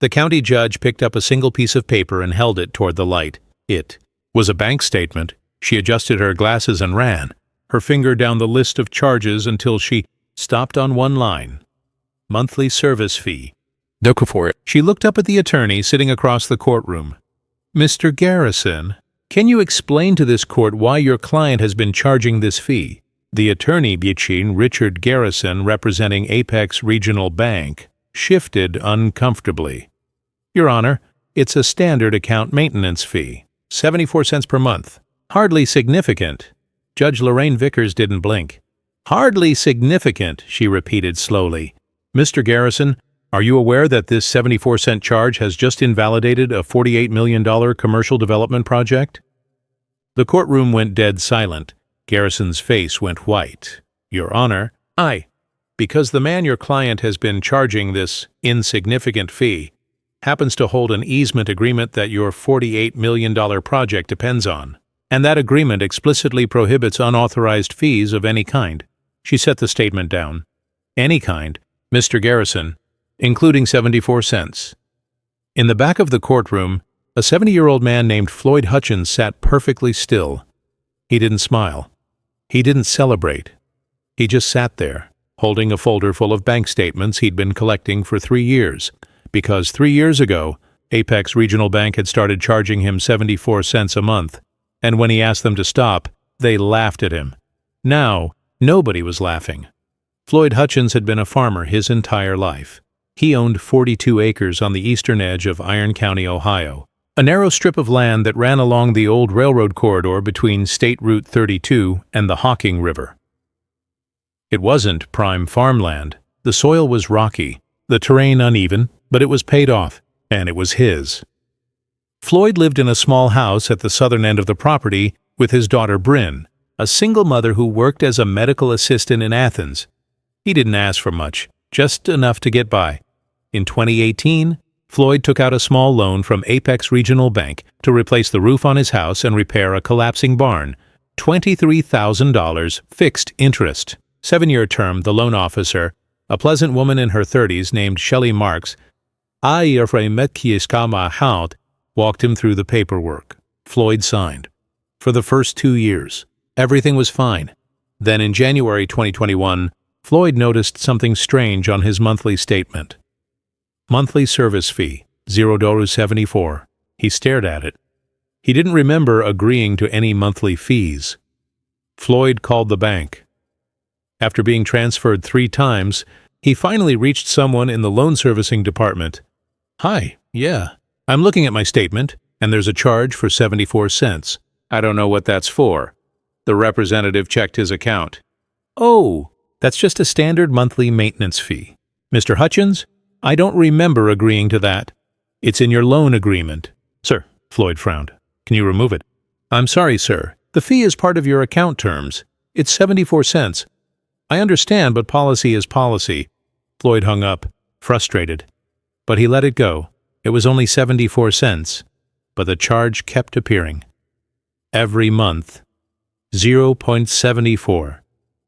The county judge picked up a single piece of paper and held it toward the light. It was a bank statement. She adjusted her glasses and ran, her finger down the list of charges until she stopped on one line. Monthly service fee. Go for it. She looked up at the attorney sitting across the courtroom. Mr. Garrison, can you explain to this court why your client has been charging this fee? The attorney, Richard Garrison, representing Apex Regional Bank, shifted uncomfortably. Your Honor, it's a standard account maintenance fee, 74 cents per month. Hardly significant. Judge Lorraine Vickers didn't blink. Hardly significant, she repeated slowly. Mr. Garrison, are you aware that this 74-cent charge has just invalidated a $48 million commercial development project? The courtroom went dead silent. Garrison's face went white. Your Honor, because the man your client has been charging this insignificant fee happens to hold an easement agreement that your $48 million project depends on, and that agreement explicitly prohibits unauthorized fees of any kind. She set the statement down. Any kind, Mr. Garrison, including 74 cents. In the back of the courtroom, a 70-year-old man named Floyd Hutchins sat perfectly still. He didn't smile. He didn't celebrate. He just sat there, holding a folder full of bank statements he'd been collecting for 3 years, because 3 years ago, Apex Regional Bank had started charging him 74 cents a month, and when he asked them to stop, they laughed at him. Now, nobody was laughing. Floyd Hutchins had been a farmer his entire life. He owned 42 acres on the eastern edge of Iron County, Ohio, a narrow strip of land that ran along the old railroad corridor between State Route 32 and the Hocking River. It wasn't prime farmland. The soil was rocky, the terrain uneven, but it was paid off, and it was his. Floyd lived in a small house at the southern end of the property with his daughter Bryn, a single mother who worked as a medical assistant in Athens. He didn't ask for much, just enough to get by. In 2018, Floyd took out a small loan from Apex Regional Bank to replace the roof on his house and repair a collapsing barn. $23,000 fixed interest. 7-year term. The loan officer, a pleasant woman in her 30s named Shelley Marks, walked him through the paperwork. Floyd signed. For the first 2 years, everything was fine. Then in January 2021, Floyd noticed something strange on his monthly statement. Monthly service fee, $0.74. He stared at it. He didn't remember agreeing to any monthly fees. Floyd called the bank. After being transferred 3 times, he finally reached someone in the loan servicing department. Hi, yeah, I'm looking at my statement, and there's a charge for 74 cents. I don't know what that's for. The representative checked his account. Oh, that's just a standard monthly maintenance fee. Mr. Hutchins, I don't remember agreeing to that. It's in your loan agreement. Sir, Floyd frowned. Can you remove it? I'm sorry, sir. The fee is part of your account terms. It's 74 cents. I understand, but policy is policy. Floyd hung up, frustrated. But he let it go. It was only 74 cents. But the charge kept appearing. Every month. 0.74.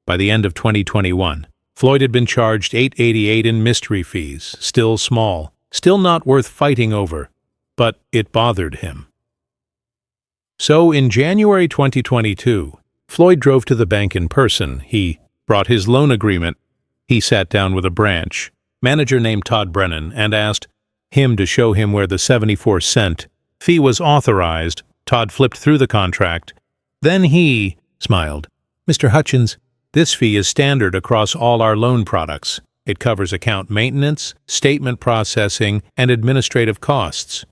By the end of 2021, Floyd had been charged $888 in mystery fees, still small, still not worth fighting over, but it bothered him. So in January 2022, Floyd drove to the bank in person. He brought his loan agreement. He sat down with a branch manager named Todd Brennan and asked him to show him where the 74-cent fee was authorized. Todd flipped through the contract. Then he smiled. Mr. Hutchins, this fee is standard across all our loan products. It covers account maintenance, statement processing, and administrative costs.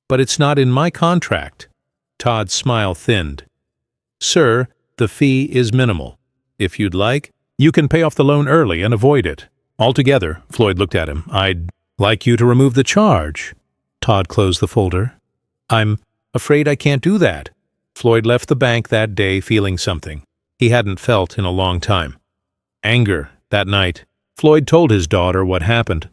But it's not in my contract. Todd's smile thinned. Sir, the fee is minimal. If you'd like, you can pay off the loan early and avoid it. Altogether, Floyd looked at him. I'd like you to remove the charge. Todd closed the folder. I'm afraid I can't do that. Floyd left the bank that day feeling something he hadn't felt in a long time. Anger. That night, Floyd told his daughter what happened.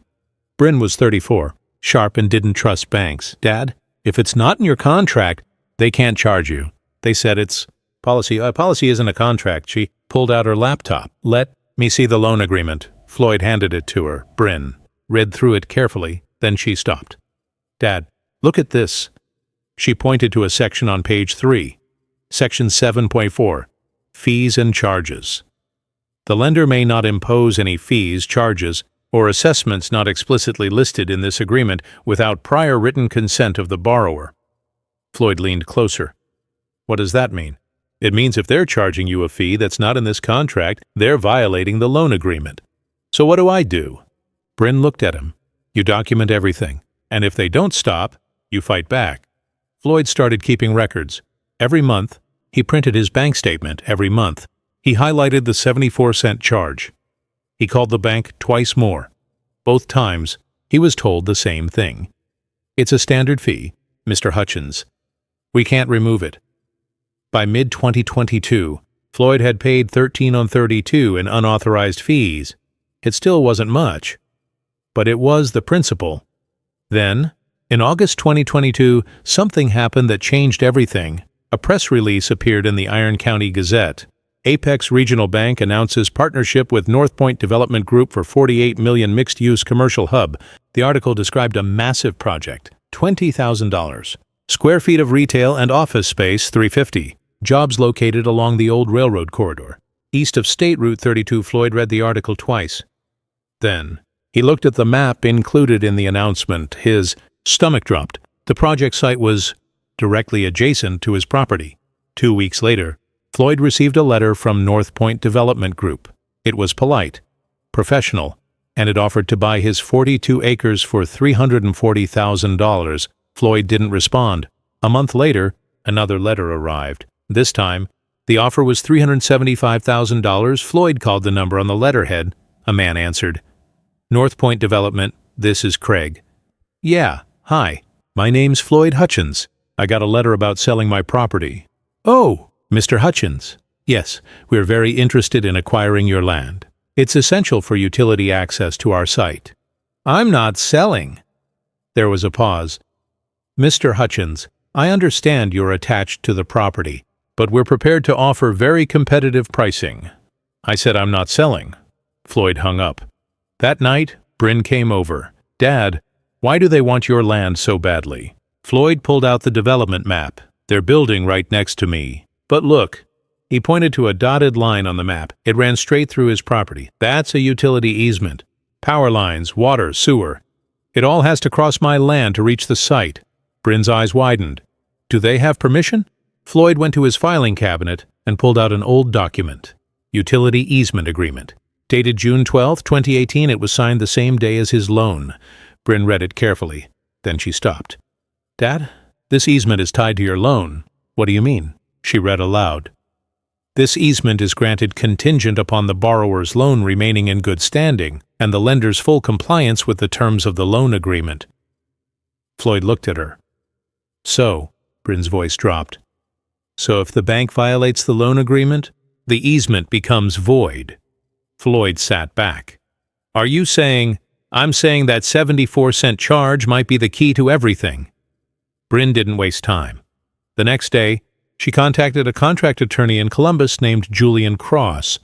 Bryn was 34, sharp and didn't trust banks. Dad, if it's not in your contract, they can't charge you. They said it's policy. Policy isn't a contract. She pulled out her laptop. Let me see the loan agreement. Floyd handed it to her. Bryn read through it carefully. Then she stopped. "Dad, look at this." She pointed to a section on page 3, section 7.4, Fees and Charges. The lender may not impose any fees, charges, or assessments not explicitly listed in this agreement without prior written consent of the borrower. Floyd leaned closer. "What does that mean?" "It means if they're charging you a fee that's not in this contract, they're violating the loan agreement." "So what do I do?" Bryn looked at him. "You document everything, and if they don't stop, you fight back." Floyd started keeping records. Every month, he printed his bank statement every month. He highlighted the 74-cent charge. He called the bank twice more. Both times, he was told the same thing. "It's a standard fee, Mr. Hutchins. We can't remove it." By mid-2022, Floyd had paid 13 on 32 in unauthorized fees. It still wasn't much, but it was the principal. Then, in August 2022, something happened that changed everything. A press release appeared in the Iron County Gazette. Apex Regional Bank announces partnership with North Point Development Group for $48 million mixed-use commercial hub. The article described a massive project, $20,000. Square feet of retail and office space, 350. Jobs located along the old railroad corridor. East of State Route 32. Floyd read the article twice. Then, he looked at the map included in the announcement. His stomach dropped. The project site was directly adjacent to his property. 2 weeks later, Floyd received a letter from North Point Development Group. It was polite, professional, and it offered to buy his 42 acres for $340,000. Floyd didn't respond. A month later, another letter arrived. This time, the offer was $375,000. Floyd called the number on the letterhead. A man answered. "North Point Development, this is Craig." "Yeah, hi. My name's Floyd Hutchins. I got a letter about selling my property." "Oh, Mr. Hutchins." "Yes, we're very interested in acquiring your land. It's essential for utility access to our site." "I'm not selling." There was a pause. "Mr. Hutchins, I understand you're attached to the property, but we're prepared to offer very competitive pricing." I said I'm not selling. Floyd hung up. That night, Bryn came over. "Dad, why do they want your land so badly?" Floyd pulled out the development map. "They're building right next to me. But look." He pointed to a dotted line on the map. It ran straight through his property. "That's a utility easement. Power lines, water, sewer. It all has to cross my land to reach the site." Bryn's eyes widened. "Do they have permission?" Floyd went to his filing cabinet and pulled out an old document. Utility Easement Agreement. Dated June 12, 2018, it was signed the same day as his loan. Bryn read it carefully. Then she stopped. "Dad, this easement is tied to your loan." "What do you mean?" She read aloud. "This easement is granted contingent upon the borrower's loan remaining in good standing and the lender's full compliance with the terms of the loan agreement." Floyd looked at her. "So," Bryn's voice dropped, "so if the bank violates the loan agreement, the easement becomes void." Floyd sat back. "Are you saying—" "I'm saying that 74-cent charge might be the key to everything." Bryn didn't waste time. The next day, she contacted a contract attorney in Columbus named Julian Cross.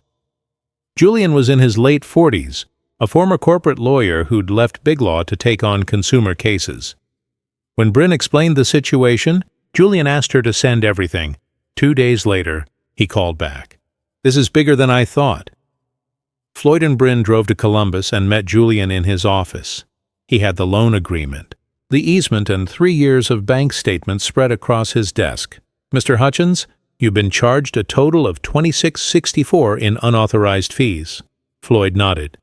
Julian was in his late 40s, a former corporate lawyer who'd left Big Law to take on consumer cases. When Bryn explained the situation, Julian asked her to send everything. 2 days later, he called back. "This is bigger than I thought." Floyd and Bryn drove to Columbus and met Julian in his office. He had the loan agreement, the easement, and 3 years of bank statements spread across his desk. "Mr. Hutchins, you've been charged a total of $26.64 in unauthorized fees." Floyd nodded.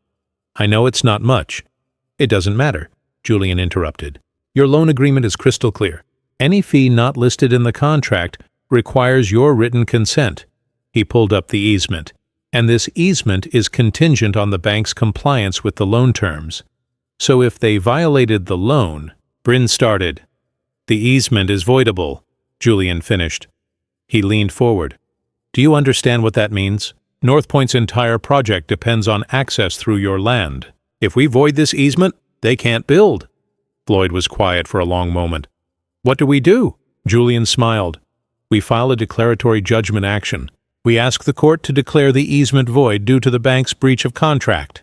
"I know it's not much." "It doesn't matter," Julian interrupted. "Your loan agreement is crystal clear. Any fee not listed in the contract requires your written consent." He pulled up the easement. "And this easement is contingent on the bank's compliance with the loan terms. So if they violated the loan—" Bryn started. "The easement is voidable," Julian finished. He leaned forward. "Do you understand what that means? North Point's entire project depends on access through your land. If we void this easement, they can't build." Floyd was quiet for a long moment. "What do we do?" Julian smiled. "We file a declaratory judgment action. We ask the court to declare the easement void due to the bank's breach of contract."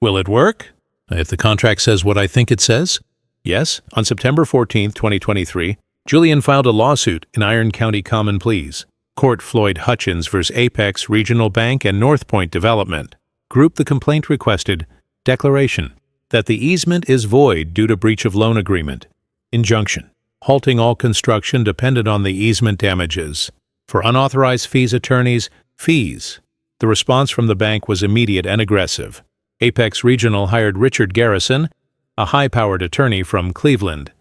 "Will it work?" "If the contract says what I think it says, Yes, on September 14, 2023, Julian filed a lawsuit in Iron County Common Pleas. Court Floyd Hutchins v. Apex Regional Bank and North Point Development. Group the complaint requested. Declaration that the easement is void due to breach of loan agreement. Injunction halting all construction dependent on the easement damages. For unauthorized fees attorneys, fees. The response from the bank was immediate and aggressive. Apex Regional hired Richard Garrison, a high-powered attorney from Cleveland.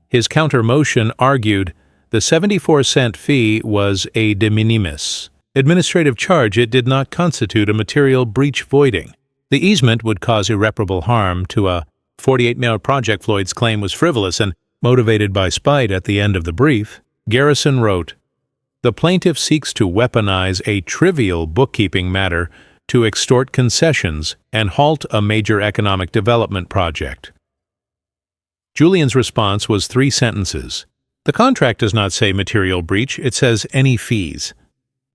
His counter-motion argued the 74-cent fee was a de minimis administrative charge. It did not constitute a material breach voiding. The easement would cause irreparable harm to a 48-mile project. Floyd's claim was frivolous and motivated by spite. At the end of the brief, Garrison wrote, "The plaintiff seeks to weaponize a trivial bookkeeping matter to extort concessions and halt a major economic development project." Julian's response was 3 sentences. The contract does not say material breach, it says any fees.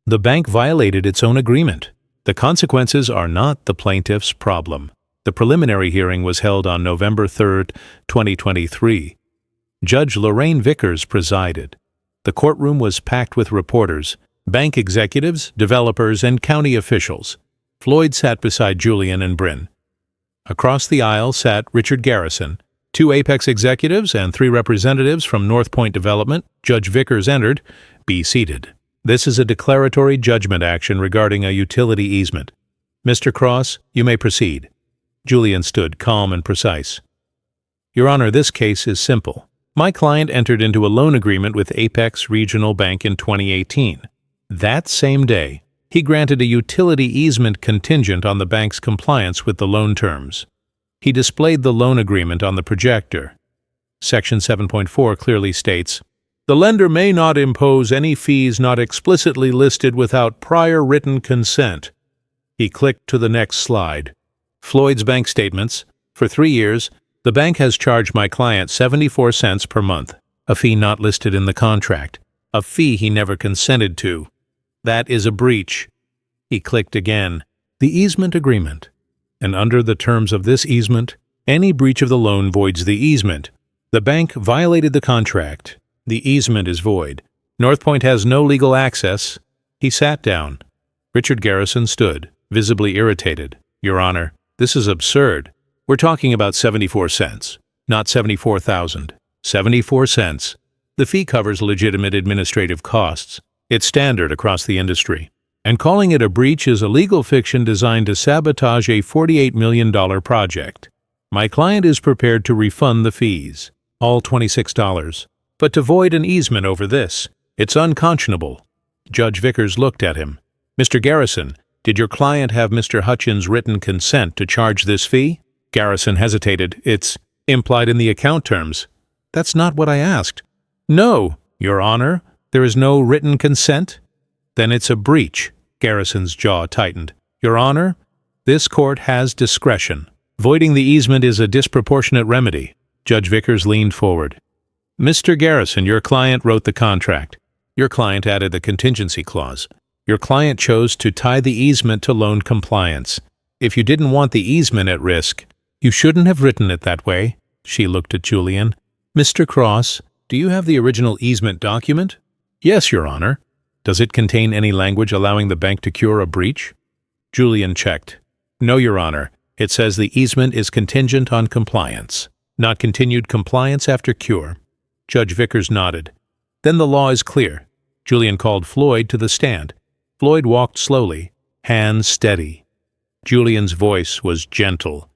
The bank violated its own agreement. The consequences are not the plaintiff's problem. The preliminary hearing was held on November 3, 2023. Judge Lorraine Vickers presided. The courtroom was packed with reporters, bank executives, developers, and county officials. Floyd sat beside Julian and Bryn. Across the aisle sat Richard Garrison, 2 Apex executives and 3 representatives from North Point Development. Judge Vickers entered. Be seated. This is a declaratory judgment action regarding a utility easement. Mr. Cross, you may proceed. Julian stood calm and precise. Your Honor, this case is simple. My client entered into a loan agreement with Apex Regional Bank in 2018. That same day, he granted a utility easement contingent on the bank's compliance with the loan terms. He displayed the loan agreement on the projector. Section 7.4 clearly states, "The lender may not impose any fees not explicitly listed without prior written consent." He clicked to the next slide. Floyd's bank statements. For 3 years, the bank has charged my client 74 cents per month, a fee not listed in the contract, a fee he never consented to. That is a breach. He clicked again. The easement agreement. And under the terms of this easement, any breach of the loan voids the easement. The bank violated the contract. The easement is void. North Point has no legal access. He sat down. Richard Garrison stood, visibly irritated. Your Honor, this is absurd. We're talking about 74 cents, not 74,000. 74 cents. The fee covers legitimate administrative costs. It's standard across the industry. And calling it a breach is a legal fiction designed to sabotage a $48 million project. My client is prepared to refund the fees, all $26. But to void an easement over this, it's unconscionable. Judge Vickers looked at him. Mr. Garrison, did your client have Mr. Hutchins' written consent to charge this fee? Garrison hesitated. It's implied in the account terms. That's not what I asked. No, Your Honor, there is no written consent. Then it's a breach. Garrison's jaw tightened. Your Honor, this court has discretion. Voiding the easement is a disproportionate remedy. Judge Vickers leaned forward. Mr. Garrison, your client wrote the contract. Your client added the contingency clause. Your client chose to tie the easement to loan compliance. If you didn't want the easement at risk, you shouldn't have written it that way. She looked at Julian. Mr. Cross, do you have the original easement document? Yes, Your Honor. Does it contain any language allowing the bank to cure a breach? Julian checked. No, Your Honor. It says the easement is contingent on compliance, not continued compliance after cure. Judge Vickers nodded. Then the law is clear. Julian called Floyd to the stand. Floyd walked slowly, hands steady. Julian's voice was gentle.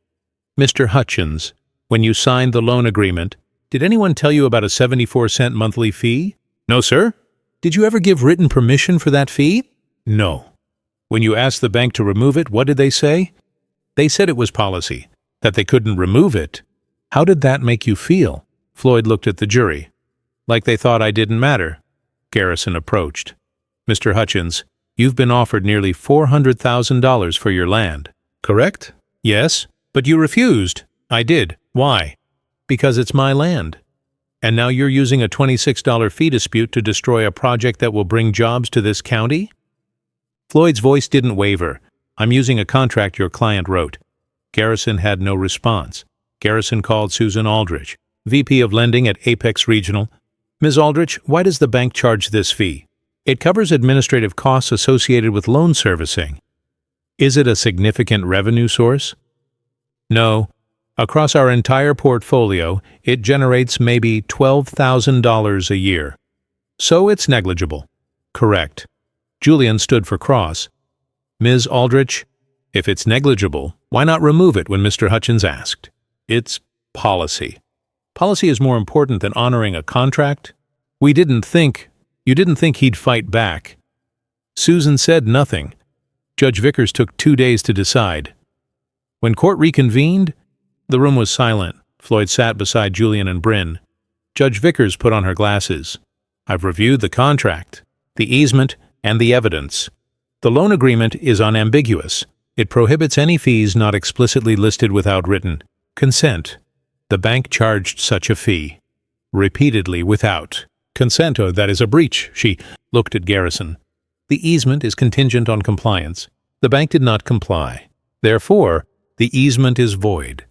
Mr. Hutchins, when you signed the loan agreement, did anyone tell you about a 74-cent monthly fee? No, sir. Did you ever give written permission for that fee? No. When you asked the bank to remove it, what did they say? They said it was policy, that they couldn't remove it. How did that make you feel? Floyd looked at the jury. Like they thought I didn't matter. Garrison approached. Mr. Hutchins, you've been offered nearly $400,000 for your land, correct? Yes, but you refused. I did. Why? Because it's my land. And now you're using a $26 fee dispute to destroy a project that will bring jobs to this county? Floyd's voice didn't waver. I'm using a contract your client wrote. Garrison had no response. Garrison called Susan Aldrich. VP of Lending at Apex Regional. Ms. Aldrich, why does the bank charge this fee? It covers administrative costs associated with loan servicing. Is it a significant revenue source? No. Across our entire portfolio, it generates maybe $12,000 a year. So it's negligible. Correct. Julian stood for cross. Ms. Aldrich, if it's negligible, why not remove it when Mr. Hutchins asked? It's policy. Policy is more important than honoring a contract. You didn't think he'd fight back. Susan said nothing. Judge Vickers took 2 days to decide. When court reconvened, the room was silent. Floyd sat beside Julian and Bryn. Judge Vickers put on her glasses. I've reviewed the contract, the easement, and the evidence. The loan agreement is unambiguous. It prohibits any fees not explicitly listed without written consent. The bank charged such a fee. Repeatedly without consent. Oh, that is a breach. She looked at Garrison. The easement is contingent on compliance. The bank did not comply. Therefore, the easement is void.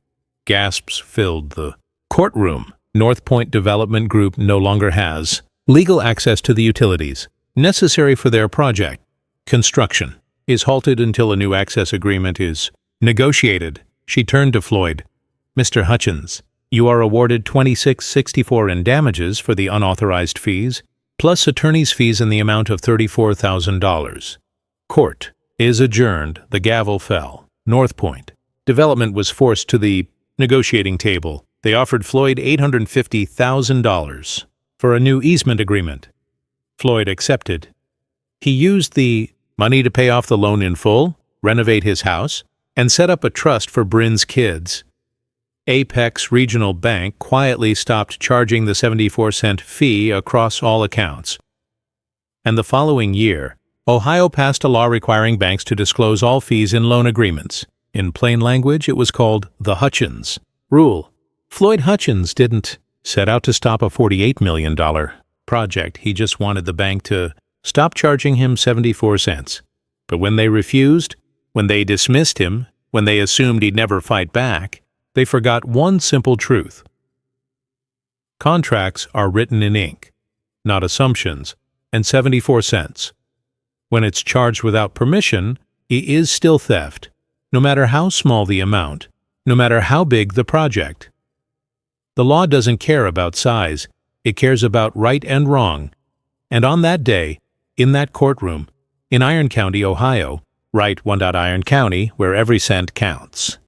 Gasps filled the courtroom. North Point Development Group no longer has legal access to the utilities necessary for their project. Construction is halted until a new access agreement is negotiated. She turned to Floyd. Mr. Hutchins, you are awarded $26.64 in damages for the unauthorized fees, plus attorney's fees in the amount of $34,000. Court is adjourned. The gavel fell. North Point Development was forced to the negotiating table. They offered Floyd $850,000 for a new easement agreement. Floyd accepted. He used the money to pay off the loan in full, renovate his house, and set up a trust for Bryn's kids. Apex Regional Bank quietly stopped charging the 74-cent fee across all accounts. And the following year, Ohio passed a law requiring banks to disclose all fees in loan agreements. In plain language, it was called the Hutchins Rule. Floyd Hutchins didn't set out to stop a $48 million project. He just wanted the bank to stop charging him 74 cents. But when they refused, when they dismissed him, when they assumed he'd never fight back, they forgot one simple truth. Contracts are written in ink, not assumptions, and 74 cents. When it's charged without permission, it is still theft, no matter how small the amount, no matter how big the project. The law doesn't care about size, it cares about right and wrong. And on that day, in that courtroom, in Iron County, Ohio, right one. Iron County, where every cent counts.